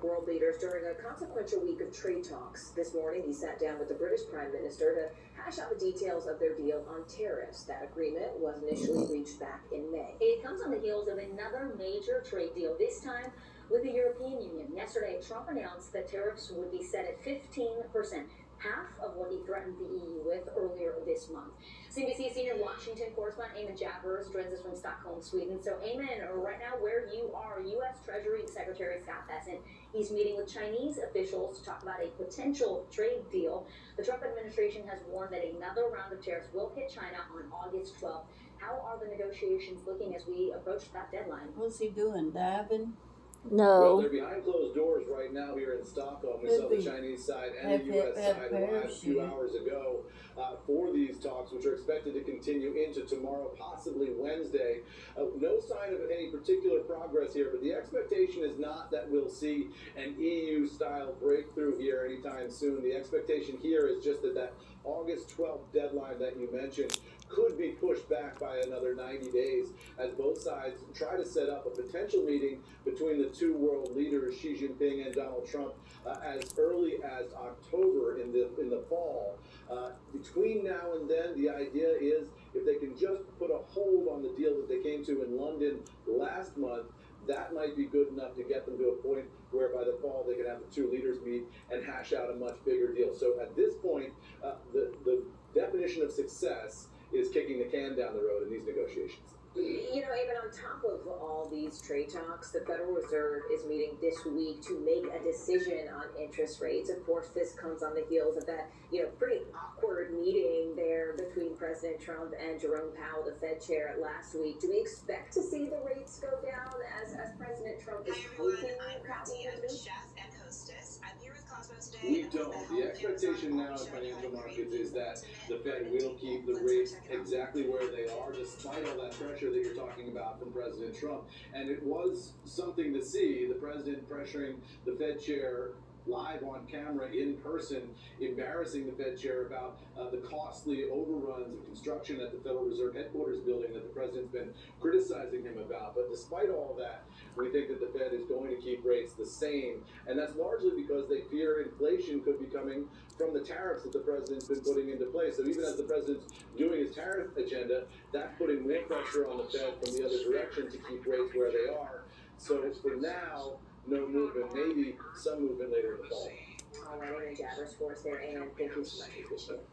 with world leaders during a consequential week of trade talks. This morning, he sat down with the British Prime Minister to hash out the details of their deal on tariffs. That agreement was initially reached back in May. It comes on the heels of another major trade deal, this time with the European Union. Yesterday, Trump announced that tariffs would be set at 15%. Half of what he threatened the EU with earlier this month. CNBC senior Washington correspondent Eamon Javers joins us from Stockholm, Sweden. So Eamon, right now where you are, U.S. Treasury Secretary Scott Bessent, he's meeting with Chinese officials to talk about a potential trade deal. The Trump administration has warned that another round of tariffs will hit China on August 12th. How are the negotiations looking as we approach that deadline? What's he doing, dabbing? No. Well, they're behind closed doors right now here in Stockholm. We saw the Chinese side and the U.S. side arrive a few hours ago for these talks, which are expected to continue into tomorrow, possibly Wednesday. No sign of any particular progress here, but the expectation is not that we'll see an EU-style breakthrough here anytime soon. The expectation here is just that August 12th deadline that you mentioned could be pushed back by another 90 days as both sides try to set up a potential meeting between the two world leaders, Xi Jinping and Donald Trump, as early as October in the fall. Between now and then, the idea is if they can just put a hold on the deal that they came to in London last month, that might be good enough to get them to a point where by the fall they can have the two leaders meet and hash out a much bigger deal. So at this point, the definition of success is kicking the can down the road in these negotiations. You know, even on top of all these trade talks, the Federal Reserve is meeting this week to make a decision on interest rates. Of course, this comes on the heels of that, pretty awkward meeting there between President Trump and Jerome Powell, the Fed chair, last week. Do we expect to see the rates go down as President Trump is hoping? I'm Rosie. I'm the chef and hostess. I'm here with Cosmo today. We don't. The expectation now in financial markets is that the Fed will keep the rates exactly where they are, despite all that pressure that you're talking about from President Trump. And it was something to see the president pressuring the Fed chair live on camera in person, embarrassing the Fed chair about the costly overruns of construction at the Federal Reserve headquarters building that the president's been criticizing him about. But despite all that, we think that the Fed is going to keep rates the same, and that's largely because they fear inflation could be coming from the tariffs that the president's been putting into place. So even as the president's doing his tariff agenda, that's putting more pressure on the Fed from the other direction to keep rates where they are. So for now, no movement, maybe some movement later in the fall. All right, Eamon Javers for us there, and thank you so much. Appreciate it.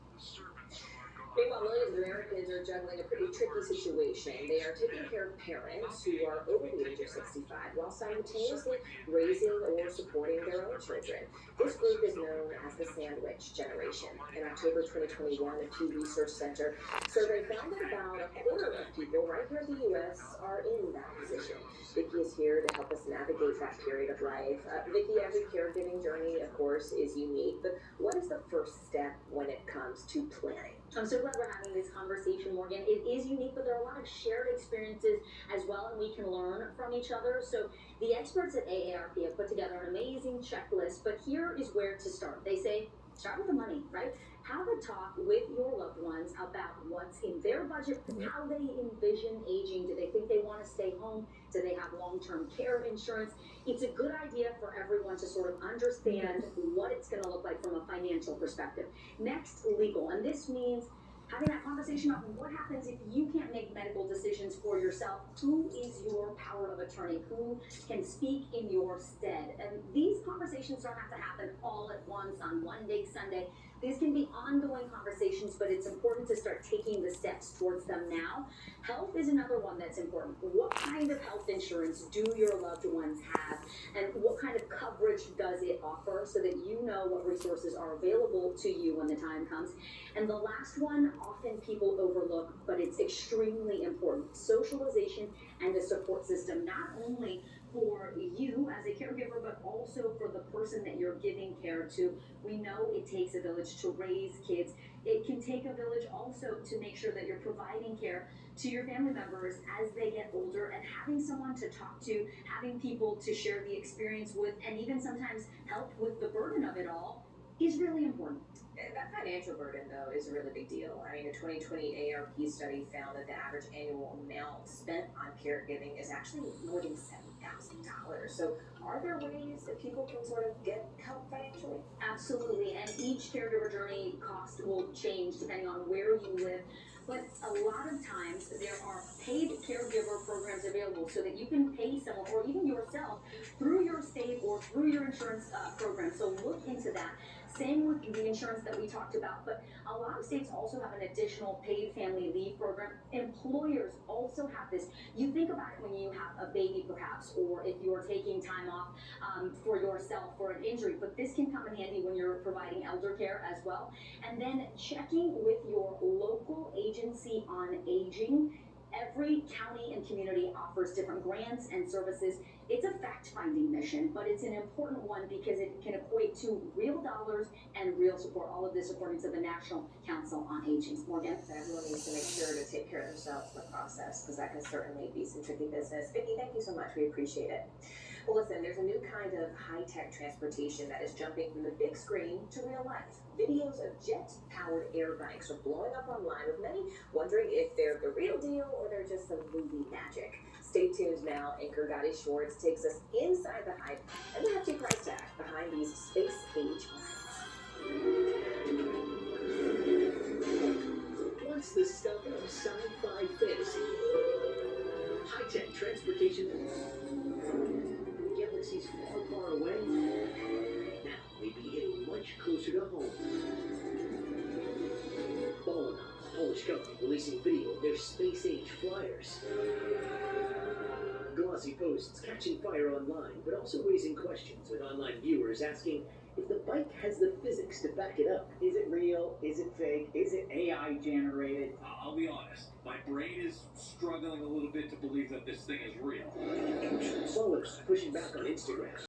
Meanwhile, millions of Americans are juggling a pretty tricky situation. They are taking care of parents who are over the age of 65 while simultaneously raising or supporting their own children. This group is known as the sandwich generation. In October 2021, the Pew Research Center survey found that about a quarter of people right here in the U.S. are in that position. Vicki is here to help us navigate that period of life. Vicki, every caregiving journey, of course, is unique, but what is the first step when it comes to planning? I'm so glad we're having this conversation, Morgan. It is unique, but there are a lot of shared experiences as well, and we can learn from each other. So the experts at AARP have put together an amazing checklist, but here is where to start. They say, start with the money, right? Have a talk with your loved ones about what's in their budget, how they envision aging. Do they think they want to stay home? Do they have long-term care insurance? It's a good idea for everyone to sort of understand what it's going to look like from a financial perspective. Next, legal. And this means having that conversation about what happens if you can't make medical decisions for yourself. Who is your power of attorney? Who can speak in your stead? And these conversations don't have to happen all at once on one big Sunday. These can be ongoing conversations, but it's important to start taking the steps towards them now. Health is another one that's important. What kind of health insurance do your loved ones have? And what kind of coverage does it offer so that you know what resources are available to you when the time comes? And the last one, often people overlook, but it's extremely important. Socialization and a support system, not only for you as a caregiver, but also for the person that you're giving care to. We know it takes a village to raise kids. It can take a village also to make sure that you're providing care to your family members as they get older, and having someone to talk to, having people to share the experience with, and even sometimes help with the burden of it all is really important. That financial burden, though, is a really big deal. I mean, a 2020 ARP study found that the average annual amount spent on caregiving is actually more than $7,000. So, are there ways that people can sort of get help financially? Absolutely, and each caregiver journey cost will change depending on where you live. But a lot of times there are paid caregiver programs available so that you can pay someone or even yourself through your state or through your insurance program. So look into that. Same with the insurance that we talked about, but a lot of states also have an additional paid family leave program. Employers also have this. You think about it when you have a baby perhaps, or if you're taking time off for yourself for an injury, but this can come in handy when you're providing elder care as well. And then checking with your local agency on aging. Every county and community offers different grants and services. It's a fact-finding mission, but it's an important one because it can equate to real dollars and real support. All of this according to the National Council on Aging. Morgan? Everyone needs to make sure to take care of themselves in the process, because that can certainly be some tricky business. Vicki, thank you so much. We appreciate it. Well, listen, there's a new kind of high-tech transportation that is jumping from the big screen to real life. Videos of jet-powered air bikes are blowing up online, with many wondering if they're the real deal or they're just some movie magic. Stay tuned now. Anchor Gotti Schwartz takes us inside the hype and the hefty price tag behind these space-age rides. What's the stuff of sci-fi fantasy? High-tech transportation. Galaxies far, far away. Now maybe hitting much closer to home. Bologna, Polish company, releasing video of their space-age flyers. Glossy posts catching fire online, but also raising questions with online viewers asking if the bike has the physics to back it up. Is it real? Is it fake? Is it AI generated? I'll be honest, my brain is struggling a little bit to believe that this thing is real. Followers pushing back on Instagram.